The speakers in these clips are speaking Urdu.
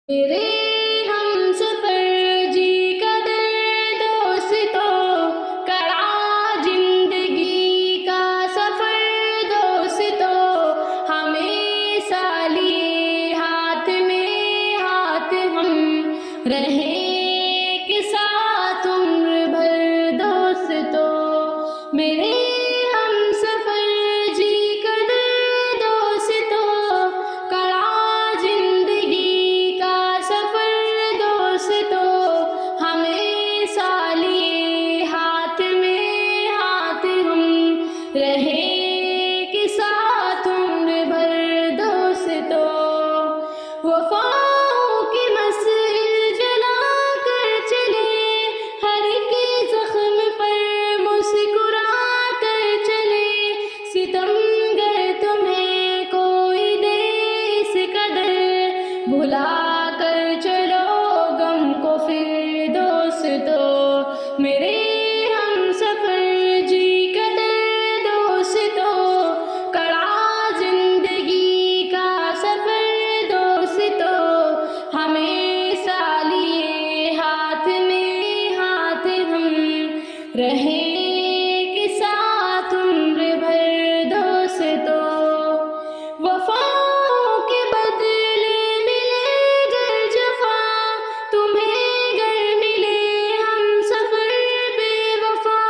میرے ہم سفر جی کا دل دوستوں، کڑا زندگی کا سفر دوستوں، ہمیں سالیے ہاتھ میں ہاتھ ہم رہیں ایک ساتھ عمر بھر دوستوں۔ میرے ہم سفر جی کا دل دوستوں، کڑا زندگی کا سفر دوستوں، ہمیں سالیے ہاتھ میں ہاتھ ہم رہیں ایک ساتھ عمر بھر دوستوں۔ وفاؤں کی مسجد جلا کر چلے، ہر ایک زخم پر مسکرا کر چلے، ستمگر تمہیں کوئی دے اس قدر، بھلا کر چلو غم کو پھر دوستوں۔ میرے ہم سفر جی کا دل دوستوں، کڑا زندگی کا سفر دوستوں، ہمیں سالیے ہاتھ میں ہاتھ ہم رہیں ایک ساتھ عمر بھر دوستوں۔ وفاؤں کے بدلے ملے گر جفا، تمہیں گر ملے ہم سفر بے وفا،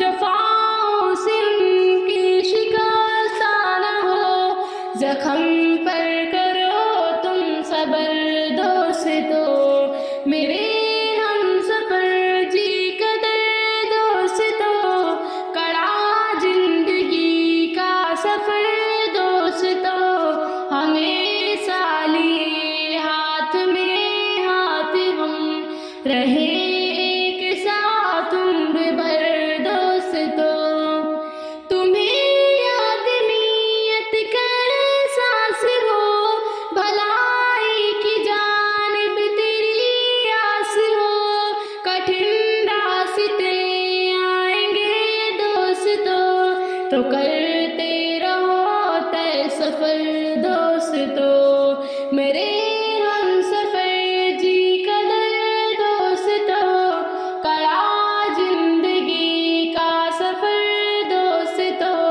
جفاؤں سے ان کی شکستہ نہ ہو، زخم پر کرو تم صبر دوستوں۔ میرے ہم سفر جی کا دل دوستوں، کڑا زندگی کا سفر دوستوں، ہمیں سالیے ہاتھ میں ہاتھ ہم رہیں ایک ساتھ عمر بھر دوستوں۔ تمہیں آدمیت کا احساس ہو، بھلائی کی جانب تیری آس ہو، کٹھن راستے آئیں گے دوستوں، تو کرتے رہو طے سفر دوستوں۔ میرے ہم سفر جی کا دل دوستوں، کڑا زندگی کا سفر دوستوں،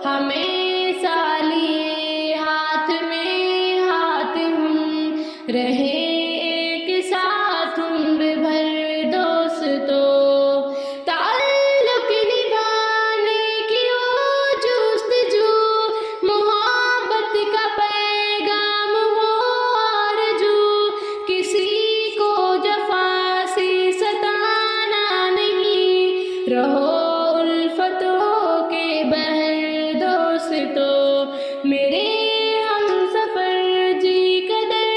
ہمیں سالیے ہاتھ میں ہاتھ ہم رہیں ایک ساتھ عمر بھر دوستوں۔ تعلق نبھانے کی ہو جستجو، محبت کا پیغام ہو آرزو، کسی کو جفا سے ستانا نہیں، رہو الفتوں کے بحر دوستوں۔ میرے ہم سفر جی کا دل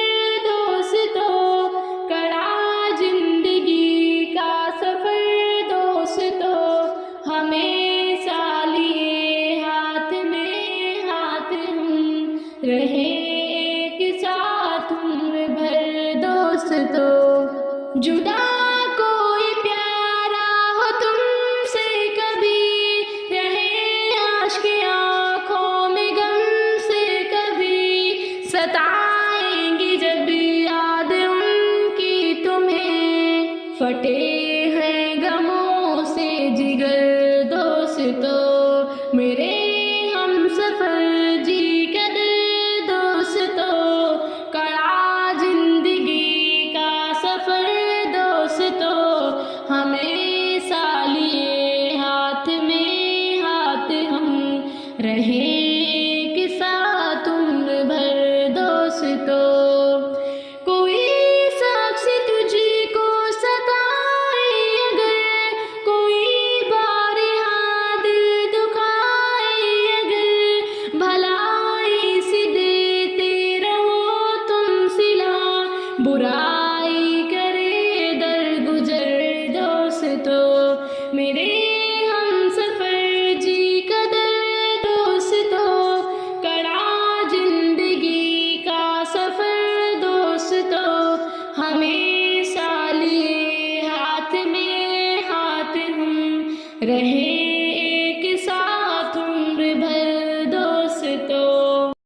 دوستوں، کڑا زندگی کا سفر دوستوں، ہمیں سالیے ہاتھ میں ہاتھ ہم رہیں ایک ساتھ عمر بھر دوستوں۔ جدا کوئی پیارا ہو تم سے کبھی، رہے عاشق آنکھوں میں غم سے کبھی، ستائیں گی جب یاد ان کی تمہیں، پھٹے ہیں غموں سے جگر دوستوں۔ میرے ہم سفر جی کا دل دوستوں، کڑا زندگی کا سفر دوستوں، ہمیں سالیے ہاتھ میں ہاتھ ہم رہیں ایک ساتھ عمر بھر دوستوں۔